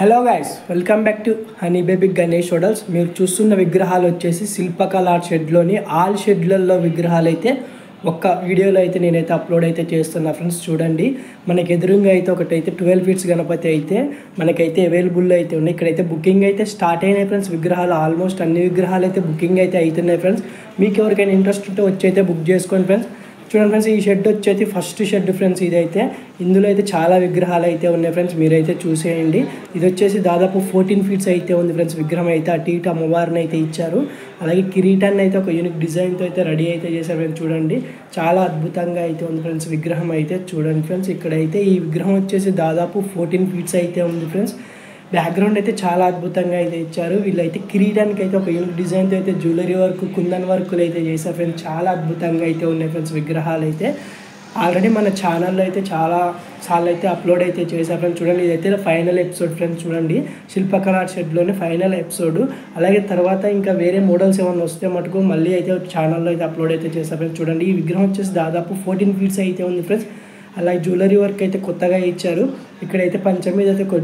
Hello guys, welcome back to honey baby Ganesh hotels. మీరు చూస్తున్న విగ్రహాలు వచ్చేసి శిల్పకళ షెడ్లోని ఆల్ షెడ్లలో విగ్రహాలు అయితే ఒక్క వీడియోలో అయితే నేనైతే అప్లోడ్ అయితే చేస్తున్నా ఫ్రెండ్స్. చూడండి, మనకి ఎదురుగా అయితే ఒకటైతే 12 ఫీట్స్ గణపతి అయితే మనకైతే అవైలబుల్లో అయితే ఉన్నాయి. ఇక్కడైతే బుకింగ్ అయితే స్టార్ట్ అయినాయి ఫ్రెండ్స్. విగ్రహాలు ఆల్మోస్ట్ అన్ని విగ్రహాలు అయితే బుకింగ్ అయితే అవుతున్నాయి ఫ్రెండ్స్. మీకు ఎవరికైనా ఇంట్రెస్ట్ ఉంటే వచ్చి అయితే బుక్ చేసుకోండి ఫ్రెండ్స్. చూడండి ఫ్రెండ్స్, ఈ షెడ్ వచ్చేసి ఫస్ట్ షెడ్ ఫ్రెండ్స్. ఇదైతే ఇందులో అయితే చాలా విగ్రహాలు అయితే ఉన్నాయి ఫ్రెండ్స్. మీరైతే చూసేయండి. ఇది వచ్చేసి దాదాపు 14 ఫీట్స్ అయితే ఉంది ఫ్రెండ్స్. విగ్రహం అయితే అటు ఇటు అమ్మవారిని అయితే ఇచ్చారు. అలాగే కిరీటాన్ని అయితే ఒక యూనిక్ డిజైన్తో అయితే రెడీ అయితే చేశారు ఫ్రెండ్స్. చూడండి, చాలా అద్భుతంగా అయితే ఉంది ఫ్రెండ్స్ విగ్రహం అయితే. చూడండి ఫ్రెండ్స్, ఇక్కడైతే ఈ విగ్రహం వచ్చేసి దాదాపు 14 ఫీట్స్ అయితే ఉంది ఫ్రెండ్స్. బ్యాక్గ్రౌండ్ అయితే చాలా అద్భుతంగా అయితే ఇచ్చారు. వీళ్ళైతే కిరీటానికి అయితే ఒక యూనిక్ డిజైన్తో అయితే జ్యువెలరీ వర్క్, కుందన్ వర్కులు అయితే చేశారు ఫ్రెండ్స్. చాలా అద్భుతంగా అయితే ఉన్నాయి ఫ్రెండ్స్ విగ్రహాలు అయితే. ఆల్రెడీ మన ఛానల్లో అయితే చాలా సార్లు అయితే అప్లోడ్ అయితే చేశారు ఫ్రెండ్స్. చూడండి, ఇదైతే ఫైనల్ ఎపిసోడ్ ఫ్రెండ్స్. చూడండి, శిల్పకళ షెడ్లోని ఫైనల్ ఎపిసోడ్. అలాగే తర్వాత ఇంకా వేరే మోడల్స్ ఏమైనా వస్తే మటుకు మళ్ళీ అయితే ఛానల్లో అయితే అప్లోడ్ అయితే చేశారు ఫ్రెండ్స్. చూడండి, ఈ విగ్రహం వచ్చేసి దాదాపు 14 ఫీట్స్ అయితే ఉంది ఫ్రెండ్స్. అలాగే జ్యువెలరీ వర్క్ అయితే కొత్తగా ఇచ్చారు. ఇక్కడైతే పంచ మీద అయితే ఒక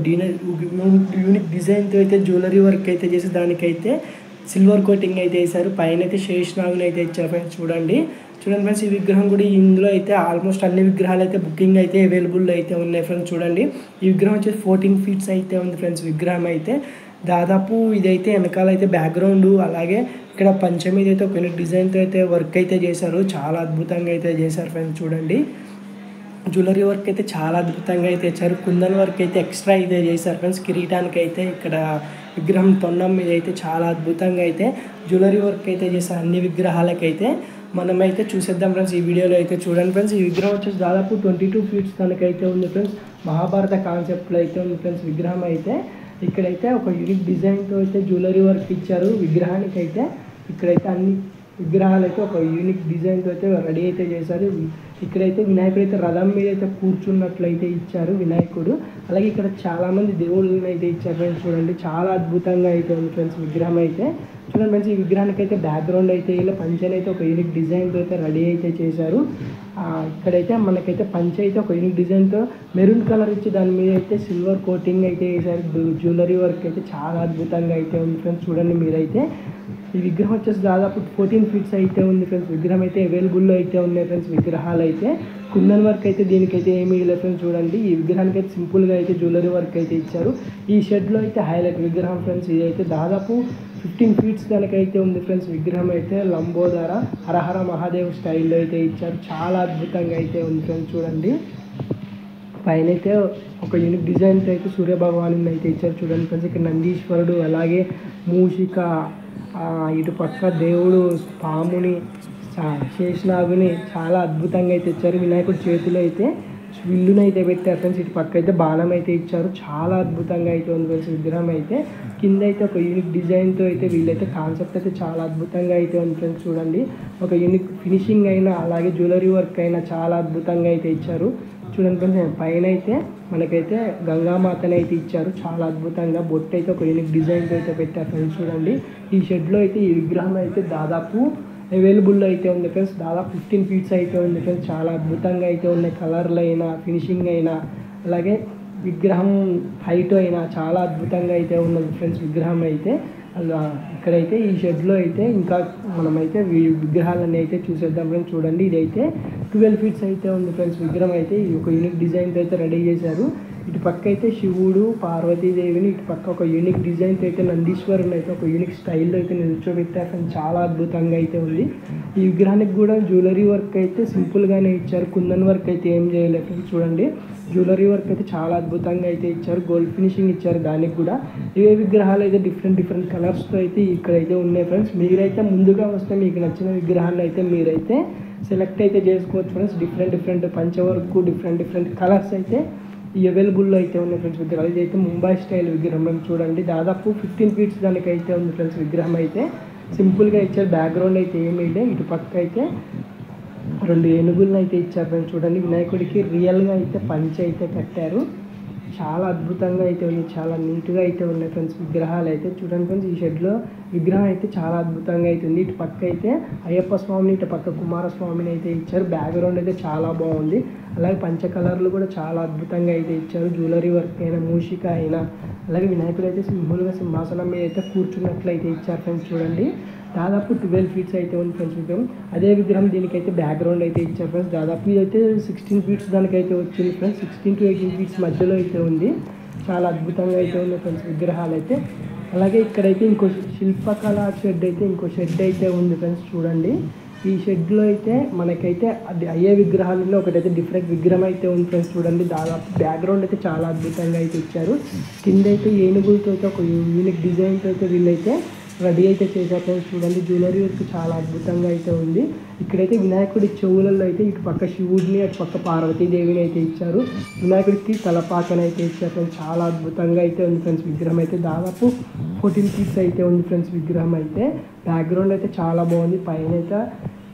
యూనిక్ డిజైన్తో అయితే జ్యువెలరీ వర్క్ అయితే చేసి దానికైతే సిల్వర్ కోటింగ్ అయితే వేశారు. పైన అయితే శేషనాగుని అయితే ఇచ్చారు ఫ్రెండ్స్. చూడండి ఫ్రెండ్స్, ఈ విగ్రహం కూడా ఇందులో అయితే ఆల్మోస్ట్ అన్ని విగ్రహాలు అయితే బుకింగ్ అయితే అవైలబుల్ అయితే ఉన్నాయి ఫ్రెండ్స్. చూడండి, ఈ విగ్రహం వచ్చేసి 14 ఫీట్స్ అయితే ఉంది ఫ్రెండ్స్. విగ్రహం అయితే దాదాపు ఇదైతే వెనకాల అయితే బ్యాక్గ్రౌండ్, అలాగే ఇక్కడ పంచ మీద అయితే ఒక డిజైన్తో అయితే వర్క్ అయితే చేశారు. చాలా అద్భుతంగా అయితే చేశారు ఫ్రెండ్స్. చూడండి, జ్యువెలరీ వర్క్ అయితే చాలా అద్భుతంగా అయితే ఇచ్చారు. కుందన్ వర్క్ అయితే ఎక్స్ట్రా అయితే చేశారు ఫ్రెండ్స్. కిరీటానికి అయితే ఇక్కడ విగ్రహం తొండం మీద అయితే చాలా అద్భుతంగా అయితే జ్యువెలరీ వర్క్ అయితే చేశారు. అన్ని విగ్రహాలకైతే మనమైతే చూసేద్దాం ఫ్రెండ్స్ ఈ వీడియోలో అయితే. చూడండి ఫ్రెండ్స్, ఈ విగ్రహం వచ్చేసి దాదాపు 22 ఫీట్స్ కనుకైతే ఉంది ఫ్రెండ్స్. మహాభారత కాన్సెప్ట్లో అయితే ఉంది ఫ్రెండ్స్ విగ్రహం అయితే. ఇక్కడైతే ఒక యూనిక్ డిజైన్తో అయితే జ్యువెలరీ వర్క్ ఇచ్చారు విగ్రహానికి అయితే. ఇక్కడైతే అన్ని విగ్రహాలు అయితే ఒక యూనిక్ డిజైన్తో అయితే రెడీ అయితే చేశారు. ఇక్కడైతే వినాయకుడు అయితే రథం మీద అయితే కూర్చున్నట్లయితే ఇచ్చారు వినాయకుడు. అలాగే ఇక్కడ చాలామంది దేవుళ్ళని అయితే ఇచ్చారు ఫ్రెండ్స్. చూడండి, చాలా అద్భుతంగా అయితే ఉంది ఫ్రెండ్స్ విగ్రహం అయితే. చూడండి ఫ్రెండ్స్, ఈ విగ్రహానికి అయితే బ్యాక్గ్రౌండ్ అయితే ఇలా పంచని అయితే ఒక యూనిక్ డిజైన్తో అయితే రెడీ అయితే చేశారు. ఇక్కడైతే మనకైతే పంచ అయితే ఒక యూనిక్ డిజైన్తో మెరూన్ కలర్ ఇచ్చి దాని మీద అయితే సిల్వర్ కోటింగ్ అయితే వేశారు. జ్యువెలరీ వర్క్ అయితే చాలా అద్భుతంగా అయితే ఉంది ఫ్రెండ్స్. చూడండి మీరైతే, ఈ విగ్రహం వచ్చేసి దాదాపు 14 ఫీట్స్ అయితే ఉంది ఫ్రెండ్స్. విగ్రహం అయితే అవైలబుల్లో అయితే ఉన్నాయి ఫ్రెండ్స్. విగ్రహాలు అయితే కుందన్ వర్క్ అయితే దీనికైతే ఏమీ లేదు ఫ్రెండ్స్. చూడండి, ఈ విగ్రహానికి అయితే సింపుల్గా అయితే జ్యువెలరీ వర్క్ అయితే ఇచ్చారు. ఈ షెడ్లో అయితే హైలైట్ విగ్రహం ఫ్రెండ్స్. ఇది అయితే దాదాపు 15 ఫీట్స్ కనుకైతే ఉంది ఫ్రెండ్స్. విగ్రహం అయితే లంబోదర హరహర మహాదేవ్ స్టైల్లో అయితే ఇచ్చారు. చాలా అద్భుతంగా అయితే ఉంది ఫ్రెండ్స్. చూడండి, పైన అయితే ఒక యూనిక్ డిజైన్తో అయితే సూర్యభగవాను అయితే ఇచ్చారు. చూడండి ఫ్రెండ్స్, ఇక్కడ నందీశ్వరుడు, అలాగే మూషిక, ఇటు పక్క దేవుడు పాముని, శేషనాగుని చాలా అద్భుతంగా అయితే ఇచ్చారు. వినాయకుడి చేతిలో అయితే విల్లుని అయితే పెట్టారు ఫ్రెండ్స్. ఇటు పక్క అయితే బాణం అయితే ఇచ్చారు. చాలా అద్భుతంగా అయితే ఉంది ఫ్రెండ్స్ విగ్రహం అయితే. కింద అయితే ఒక యూనిక్ డిజైన్తో అయితే వీళ్ళైతే కాన్సెప్ట్ అయితే చాలా అద్భుతంగా అయితే ఉంది ఫ్రెండ్స్. చూడండి, ఒక యూనిక్ ఫినిషింగ్ అయినా అలాగే జ్యువెలరీ వర్క్ అయినా చాలా అద్భుతంగా అయితే ఇచ్చారు. చూడండి ఫ్రెండ్స్, పైన అయితే మనకైతే గంగామాతని అయితే ఇచ్చారు. చాలా అద్భుతంగా బొట్టు అయితే ఒక యూనిక్ డిజైన్తో అయితే పెట్టారు ఫ్రెండ్స్. చూడండి, ఈ షెడ్లో అయితే ఈ విగ్రహం అయితే దాదాపు అవైలబుల్లో అయితే ఉంది ఫ్రెండ్స్. దాదాపు 15 ఫీట్స్ అయితే ఉంది ఫ్రెండ్స్. చాలా అద్భుతంగా అయితే ఉన్నాయి. కలర్లు అయినా, ఫినిషింగ్ అయినా, అలాగే విగ్రహం హైట్ అయినా చాలా అద్భుతంగా అయితే ఉన్నది ఫ్రెండ్స్ విగ్రహం అయితే. అలా ఇక్కడైతే ఈ షెడ్లో అయితే ఇంకా మనమైతే విగ్రహాలన్నీ అయితే చూసేద్దాం ఫ్రెండ్స్. చూడండి, ఇదైతే 12 ఫీట్స్ అయితే ఉంది ఫ్రెండ్స్. విగ్రహం అయితే ఒక యూనిక్ డిజైన్తో అయితే రెడీ చేశారు. ఇటు పక్క అయితే శివుడు, పార్వతీదేవిని, ఇటు పక్క ఒక యూనిక్ డిజైన్తో అయితే నందీశ్వరుని అయితే ఒక యూనిక్ స్టైల్లో అయితే నిల్చోబెట్టారు ఫ్రెండ్స్. చాలా అద్భుతంగా అయితే ఉంది. ఈ విగ్రహానికి కూడా జ్యువెలరీ వర్క్ అయితే సింపుల్గానే ఇచ్చారు. కుందన్ వర్క్ అయితే ఏం చేయలేదు ఫ్రెండ్స్. చూడండి, జ్యువెలరీ వర్క్ అయితే చాలా అద్భుతంగా అయితే ఇచ్చారు. గోల్డ్ ఫినిషింగ్ ఇచ్చారు దానికి కూడా. ఇవే విగ్రహాలు అయితే డిఫరెంట్ కలర్స్తో అయితే ఇక్కడైతే ఉన్నాయి ఫ్రెండ్స్. మీరైతే ముందుగా వస్తే మీకు నచ్చిన విగ్రహాన్ని అయితే మీరైతే సెలెక్ట్ అయితే చేసుకోవచ్చు ఫ్రెండ్స్. డిఫరెంట్ పంచ వర్క్, డిఫరెంట్ కలర్స్ అయితే ఈ అవైలబుల్లో అయితే ఉన్నాయి ఫ్రెండ్స్ విగ్రహాలు. ఇదైతే ముంబై స్టైల్ విగ్రహం. చూడండి, దాదాపు 15 ఫీట్స్ దానికైతే ఉంది ఫ్రెండ్స్. విగ్రహం అయితే సింపుల్గా ఇచ్చారు. బ్యాక్గ్రౌండ్ అయితే ఏమీ లేదు. ఇటు పక్క అయితే 2 ఏనుగులను అయితే ఇచ్చారు ఫ్రెండ్స్. చూడండి, వినాయకుడికి రియల్గా అయితే పంచ అయితే కట్టారు. చాలా అద్భుతంగా అయితే ఉంది. చాలా నీట్గా అయితే ఉన్నాయి ఫ్రెండ్స్ విగ్రహాలు అయితే. చూడండి ఫ్రెండ్స్, ఈ షెడ్లో విగ్రహం అయితే చాలా అద్భుతంగా అయితే ఉంది. ఇటు పక్క అయితే అయ్యప్ప స్వామిని, ఇటు పక్క కుమారస్వామిని అయితే ఇచ్చారు. బ్యాక్గ్రౌండ్ అయితే చాలా బాగుంది. అలాగే పంచ కలర్లు కూడా చాలా అద్భుతంగా అయితే ఇచ్చారు. జ్యువెలరీ వర్క్ అయినా, మూషిక అయినా, అలాగే వినాయకుడు అయితే సింపుల్గా సింహాసనం మీద అయితే కూర్చున్నట్లయితే ఇచ్చారు ఫ్రెండ్స్. చూడండి దాదాపు 12 ఫీట్స్ అయితే ఉంది ఫ్రెండ్స్ విగ్రహం. అదే విగ్రహం దీనికైతే బ్యాక్గ్రౌండ్ అయితే ఇచ్చారు ఫ్రెండ్స్. దాదాపు ఇదైతే 16 ఫీట్స్ దానికైతే వచ్చింది ఫ్రెండ్స్. 16 to 18 ఫీట్స్ మధ్యలో అయితే ఉంది. చాలా అద్భుతంగా అయితే ఉంది ఫ్రెండ్స్ విగ్రహాలు అయితే. అలాగే ఇక్కడైతే ఇంకో శిల్పకళా షెడ్ అయితే ఇంకో షెడ్ అయితే ఉంది ఫ్రెండ్స్. చూడండి ఈ షెడ్లో అయితే మనకైతే అది అయ్యే విగ్రహాలలో ఒకటైతే డిఫరెంట్ విగ్రహం అయితే ఉంది ఫ్రెండ్స్. చూడండి దాదాపు బ్యాక్గ్రౌండ్ అయితే చాలా అద్భుతంగా అయితే ఇచ్చారు. కింద అయితే ఏనుగులతో అయితే ఒక యూనిక్ డిజైన్తో అయితే వీళ్ళైతే రెడీ అయితే చేశారు ఫ్రెండ్స్. చూడండి జ్యువెలరీ వర్క్ చాలా అద్భుతంగా అయితే ఉంది. ఇక్కడైతే వినాయకుడి చెవులలో అయితే ఇటు పక్క శివుడిని అటు పక్క పార్వతీదేవిని అయితే ఇచ్చారు. వినాయకుడికి తలపాకనైతే ఇచ్చారు ఫ్రెండ్స్. చాలా అద్భుతంగా అయితే ఉంది ఫ్రెండ్స్ విగ్రహం అయితే. దాదాపు 14 ఫీట్స్ అయితే ఉంది ఫ్రెండ్స్ విగ్రహం అయితే. బ్యాక్గ్రౌండ్ అయితే చాలా బాగుంది. పైన అయితే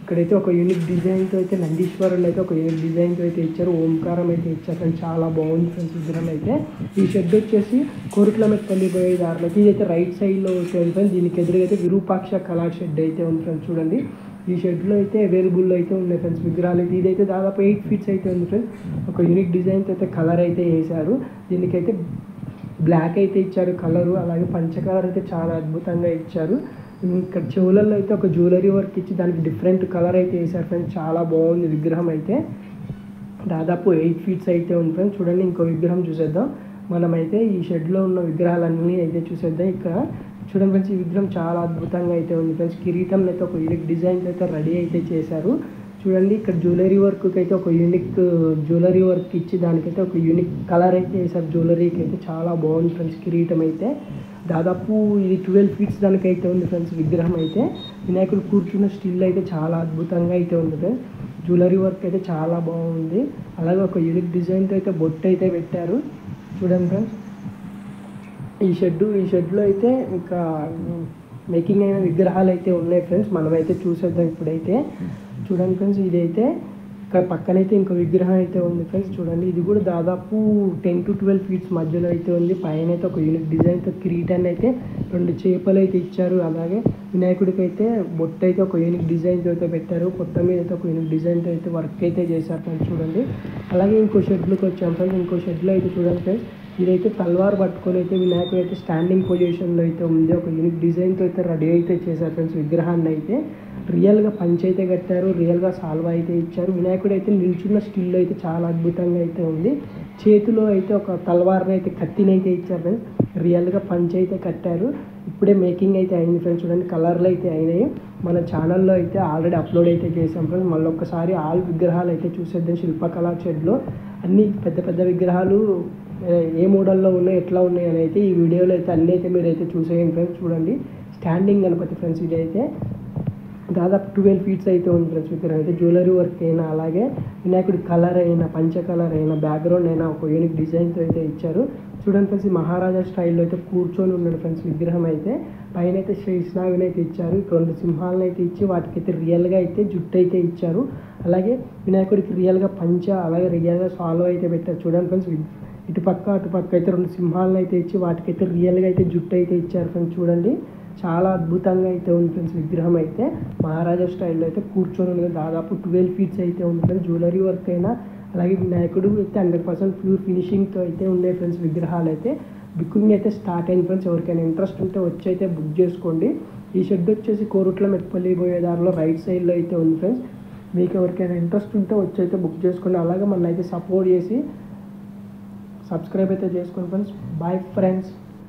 ఇక్కడైతే ఒక యూనిక్ డిజైన్తో అయితే నందీశ్వరులు అయితే ఒక యూనిక్ డిజైన్తో అయితే ఇచ్చారు. ఓంకారం అయితే ఇచ్చారు ఫ్రెండ్స్. చాలా బాగుంది ఫ్రెండ్స్ విగ్రహం అయితే. ఈ షెడ్ వచ్చేసి కోరుట్లమెట్పల్లి పోయే దారిలో ఇదైతే రైట్ సైడ్లో వచ్చేది ఫ్రెండ్స్. దీనికి ఎదురుగా అయితే విరూపాక్ష కళా షెడ్ అయితే ఉంది ఫ్రెండ్స్. చూడండి ఈ షెడ్లో అయితే అవైలబుల్ అయితే ఉన్నాయి ఫ్రెండ్స్ విగ్రహాలు అయితే. ఇదైతే దాదాపు 8 ఫీట్స్ అయితే ఉంది ఫ్రెండ్స్. ఒక యూనిక్ డిజైన్తో అయితే కలర్ అయితే వేశారు. దీనికైతే బ్లాక్ అయితే ఇచ్చారు కలరు. అలాగే పంచ కలర్ అయితే చాలా అద్భుతంగా ఇచ్చారు. ఇక్కడ చెవులలో అయితే ఒక జ్యువెలరీ వర్క్ ఇచ్చి దానికి డిఫరెంట్ కలర్ అయితే వేసారు ఫ్రెండ్స్. చాలా బాగుంది విగ్రహం అయితే. దాదాపు 8 ఫీట్స్ అయితే ఉంది ఫ్రెండ్స్. చూడండి ఇంకో విగ్రహం చూసేద్దాం. మనమైతే ఈ షెడ్లో ఉన్న విగ్రహాలన్నీ అయితే చూసేద్దాం. ఇక్కడ చూడండి ఫ్రెండ్స్ ఈ విగ్రహం చాలా అద్భుతంగా అయితే ఉంది ఫ్రెండ్స్. కిరీటం అయితే ఒక యూనిక్ డిజైన్స్ అయితే రెడీ అయితే చేశారు. చూడండి ఇక్కడ జ్యువెలరీ వర్క్కి అయితే ఒక యూనిక్ జ్యువెలరీ వర్క్ ఇచ్చి దానికైతే ఒక యూనిక్ కలర్ అయితే వేసారు జ్యువెలరీకి అయితే. చాలా బాగుంది ఫ్రెండ్స్ కిరీటం అయితే. దాదాపు ఇది 12 ఫీట్స్ దానికైతే ఉంది ఫ్రెండ్స్ విగ్రహం అయితే. వినాయకుడు కూర్చున్న స్టిల్ అయితే చాలా అద్భుతంగా అయితే ఉంది ఫ్రెండ్స్. జ్యువెలరీ వర్క్ అయితే చాలా బాగుంది. అలాగే ఒక యూనిక్ డిజైన్తో అయితే బొట్టు అయితే పెట్టారు. చూడండి ఫ్రెండ్స్ ఈ షెడ్లో అయితే ఇంకా మేకింగ్ అయిన విగ్రహాలు అయితే ఉన్నాయి ఫ్రెండ్స్. మనమైతే చూసేద్దాం ఇప్పుడైతే. చూడండి ఫ్రెండ్స్ ఇదైతే ఇక్కడ పక్కనైతే ఇంకో విగ్రహం అయితే ఉంది ఫ్రెండ్స్. చూడండి ఇది కూడా దాదాపు 10 to 12 ఫీట్స్ మధ్యలో అయితే ఉంది. పైన అయితే ఒక యూనిక్ డిజైన్తో కిరీటాన్ని అయితే 2 చేపలు అయితే ఇచ్చారు. అలాగే వినాయకుడికి అయితే బొట్టు అయితే ఒక యూనిక్ డిజైన్తో అయితే పెట్టారు. మొత్తం మీద అయితే ఒక యూనిక్ డిజైన్తో అయితే వర్క్ అయితే చేశారు ఫ్రెండ్స్. చూడండి అలాగే ఇంకో షెడ్లోకి వచ్చాం ఫ్రెండ్స్. ఇంకో షెడ్లో అయితే చూడండి ఫ్రెండ్స్ ఇదైతే తల్వార్ పట్టుకొని అయితే వినాయకుడు అయితే స్టాండింగ్ పొజిషన్లో అయితే ఉంది. ఒక యూనిక్ డిజైన్తో అయితే రెడీ అయితే చేశారు ఫ్రెండ్స్ విగ్రహాన్ని అయితే. రియల్గా పంచ్ అయితే కట్టారు. రియల్గా సాల్వా అయితే ఇచ్చారు. వినాయకుడు అయితే నిల్చున్న స్టిల్ అయితే చాలా అద్భుతంగా అయితే ఉంది. చేతిలో అయితే ఒక తల్వార్ని అయితే కత్తిని అయితే ఇచ్చారు ఫ్రెండ్స్. రియల్గా పంచ్ అయితే కట్టారు. ఇప్పుడే మేకింగ్ అయితే అయింది ఫ్రెండ్స్. చూడండి కలర్లు అయితే అయినాయి. మన ఛానల్లో అయితే ఆల్రెడీ అప్లోడ్ అయితే చేసాం ఫ్రెండ్స్. మళ్ళీ ఒక్కసారి ఆల్ విగ్రహాలు అయితే చూసేద్దాం. శిల్పకళా షెడ్లో అన్ని పెద్ద పెద్ద విగ్రహాలు ఏ మోడల్లో ఉన్నాయి ఎట్లా ఉన్నాయి అని అయితే ఈ వీడియోలో అయితే అన్నీ అయితే మీరు అయితే చూసేయండి ఫ్రెండ్స్. చూడండి స్టాండింగ్ గణపతి ఫ్రెండ్స్. ఇదైతే దాదాపు 12 ఫీట్స్ అయితే ఉంది ఫ్రెండ్స్ విగ్రహం అయితే. జ్యువెలరీ వర్క్ అయినా అలాగే వినాయకుడి కలర్ అయినా పంచ కలర్ అయినా బ్యాక్గ్రౌండ్ అయినా ఒక యూనిక్ డిజైన్తో అయితే ఇచ్చారు. చూడండి ఫ్రెండ్స్ మహారాజా స్టైల్లో అయితే కూర్చొని ఉన్నాడు ఫ్రెండ్స్ విగ్రహం అయితే. పైన అయితే శ్రీష్ణావిని అయితే ఇచ్చారు. 2 సింహాలను అయితే ఇచ్చి వాటికైతే రియల్గా అయితే జుట్టు అయితే ఇచ్చారు. అలాగే వినాయకుడికి రియల్గా పంచ అలాగే రియల్గా సాల్వ్ అయితే పెట్టారు. చూడండి ఫ్రెండ్స్ ఇటుపక్క అటుపక్క అయితే 2 సింహాలను అయితే ఇచ్చి వాటికైతే రియల్గా అయితే జుట్టు అయితే ఇచ్చారు ఫ్రెండ్స్. చూడండి చాలా అద్భుతంగా అయితే ఉంది ఫ్రెండ్స్ విగ్రహం అయితే. మహారాజా స్టైల్లో అయితే కూర్చొని ఉంది. దాదాపు 12 ఫీట్స్ అయితే ఉంది ఫ్రెండ్స్. జ్యువెలరీ వర్క్ అయినా అలాగే వినాయకుడు అయితే 100% ప్యూర్ ఫినిషింగ్తో అయితే ఉన్నాయి ఫ్రెండ్స్ విగ్రహాలు అయితే. బుకింగ్ అయితే స్టార్ట్ అయింది ఫ్రెండ్స్. ఎవరికైనా ఇంట్రెస్ట్ ఉంటే వచ్చి అయితే బుక్ చేసుకోండి. ఈ షెడ్ వచ్చేసి కోరుట్లమెట్పల్లి పోయే దారిలో రైట్ సైడ్లో అయితే ఉంది ఫ్రెండ్స్. మీకు ఎవరికైనా ఇంట్రెస్ట్ ఉంటే వచ్చి అయితే బుక్ చేసుకోండి. అలాగే మన అయితే సపోర్ట్ చేసి సబ్స్క్రైబ్ అయితే చేసుకోండి ఫ్రెండ్స్. Bye friends.